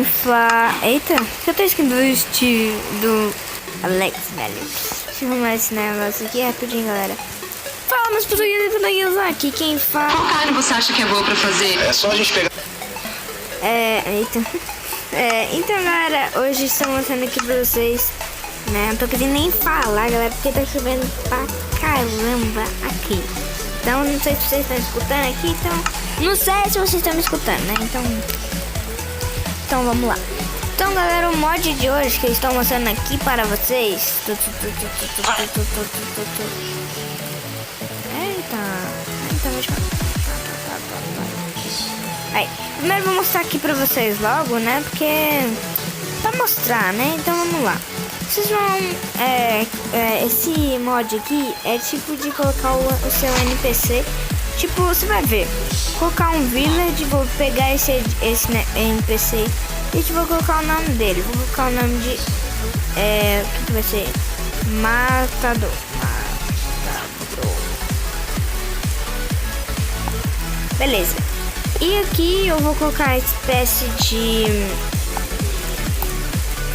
quem faz... Eita, eu tô esquecendo do Steve, do Alex, velho. Deixa eu arrumar esse negócio aqui rapidinho, galera. Fala, meus portugueses aqui, quem faz... Qual carne você acha que é boa pra fazer? É só a gente pegar... Eita. Então, galera, hoje estou mostrando aqui pra vocês, né? Não tô querendo nem falar, galera, porque tá chovendo pra caramba aqui. Então, não sei se vocês estão escutando aqui, então... Não sei se vocês estão me escutando, né? Então vamos lá. Então, galera, o mod de hoje que eu estou mostrando aqui para vocês... Aí, primeiro eu vou mostrar aqui pra vocês logo, né? Porque... Pra mostrar, né? Então vamos lá. Vocês vão... esse mod aqui é tipo de colocar o seu NPC. Tipo, você vai ver. Colocar um village, vou pegar esse NPC e vou colocar o nome dele. Vou colocar o nome de... o que vai ser? Matador. Beleza. E aqui eu vou colocar a espécie de...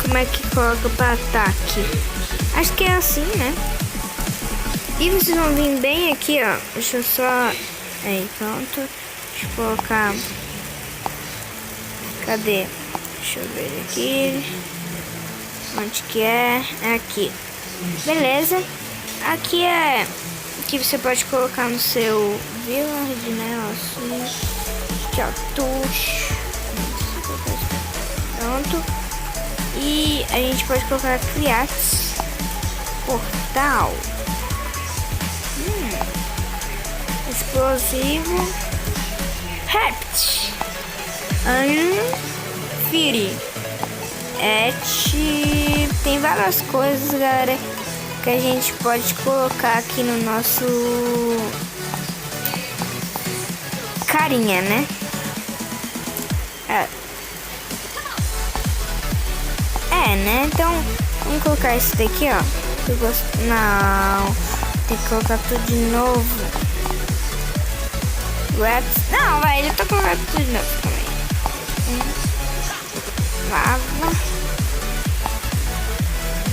Como é que coloca para ataque? Acho que é assim, né? E vocês vão vir bem aqui, ó. Deixa eu só... Aí, pronto. Deixa eu colocar... Cadê? Deixa eu ver aqui. Onde que é? É aqui. Beleza. Aqui é... Que você pode colocar no seu village, né? Assim. Pronto. E a gente pode colocar criar portal. Explosivo. Rapt. Fury. Tem várias coisas, galera, que a gente pode colocar aqui no nosso carinha, né? Né? Então, vamos colocar esse daqui, ó. Eu gosto... Não. Tem que colocar tudo de novo. Não, vai. Já tô colocando tudo de novo também. Lava.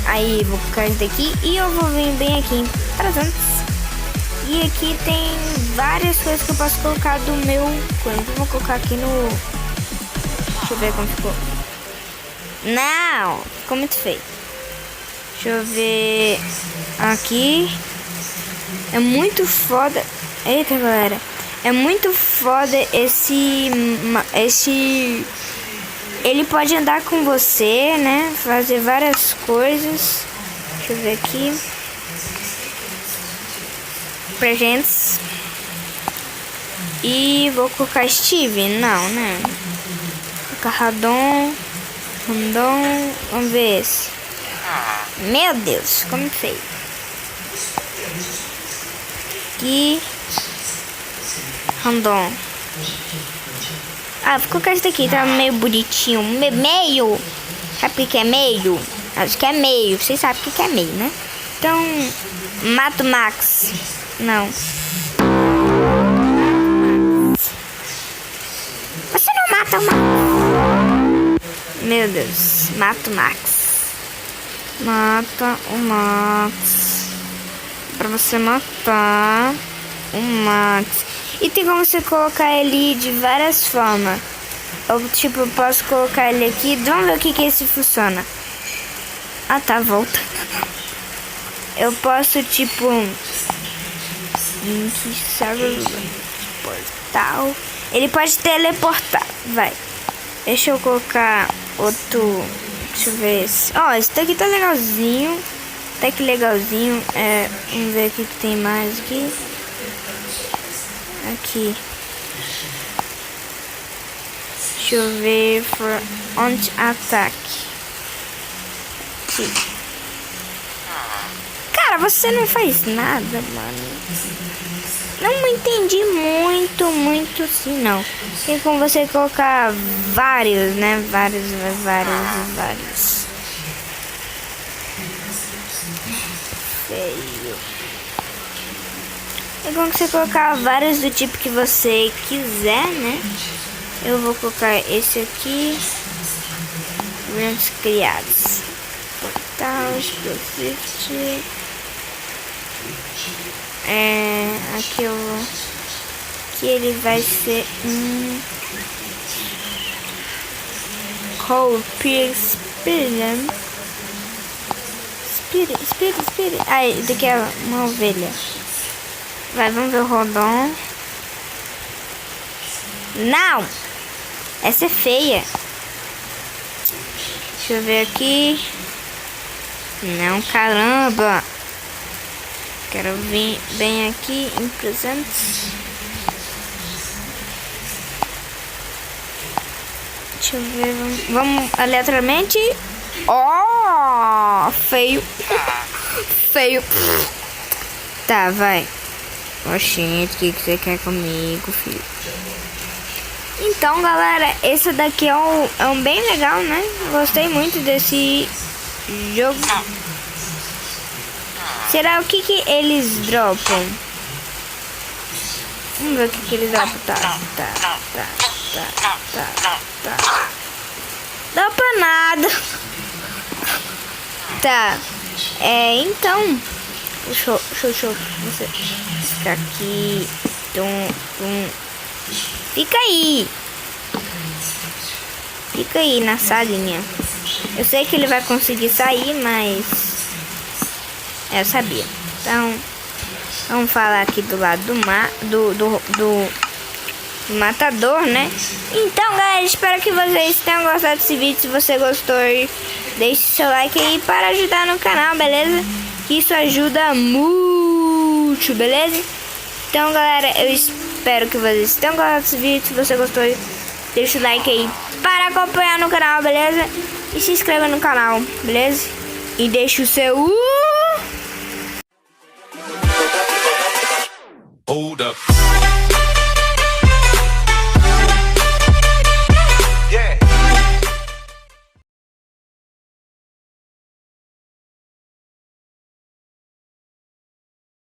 Aí, vou colocar esse daqui. E eu vou vir bem aqui em presentes. E aqui tem várias coisas que eu posso colocar do meu coisa. Eu vou colocar aqui no... Deixa eu ver como ficou. Não, ficou muito feio. Deixa eu ver aqui. É muito foda. Eita, galera. É muito foda esse... Ele pode andar com você, né? Fazer várias coisas. Deixa eu ver aqui. Presentes. E vou colocar Steve. Não, né? Vou colocar Radon. Vamos ver esse. Meu Deus, como feio. Aqui. Random. Vou colocar esse daqui, tá meio bonitinho. Meio. Sabe o que é meio? Acho que é meio. Vocês sabem o que é meio, né? Então, Mato Max. Não. Você não mata o Max. Meu Deus, mata o Max. Mata o Max. Pra você matar o Max. E tem como você colocar ele de várias formas. Eu, tipo, posso colocar ele aqui. Vamos ver o que esse funciona. Tá, volta. Eu posso, tipo... Portal. Ele pode teleportar. Vai. Deixa eu colocar outro. Deixa eu ver esse. Esse daqui tá legalzinho. Até que legalzinho. Vamos ver o que tem mais aqui. Aqui. Deixa eu ver. Onde ataque. Aqui. Cara, você não faz nada, mano. Não entendi muito assim, não. Tem como você colocar vários, né? Vários. Feio. Tem como você colocar vários do tipo que você quiser, né? Eu vou colocar esse aqui. Eventos criados. Portal, Profit. Aqui eu vou. Que ele vai ser Copy Spirit. Spirit. Ah, esse aqui é uma ovelha. Vai, vamos ver o Rodon. Não! Essa é feia. Deixa eu ver aqui. Não, caramba. Quero vir bem aqui em presentes. Deixa eu ver. Vamos aleatoriamente. Oh, feio. Feio. Tá, vai. Oxente, o que você quer comigo, filho? Então, galera, esse daqui é um bem legal, né? Gostei muito desse jogo. Será o que eles dropam? Vamos ver o que eles dropam. Tá. Dropa nada. Tá. Então. Deixa eu você ficar aqui. Fica aí na salinha. Eu sei que ele vai conseguir sair, mas eu sabia. Então, vamos falar aqui do lado do matador, né? Então, galera, espero que vocês tenham gostado desse vídeo. Se você gostou, deixe seu like aí para ajudar no canal, beleza? Que isso ajuda muito, beleza? Então, galera, eu espero que vocês tenham gostado desse vídeo. Se você gostou, deixa o like aí para acompanhar no canal, beleza? E se inscreva no canal, beleza? E deixa o seu... Hold up.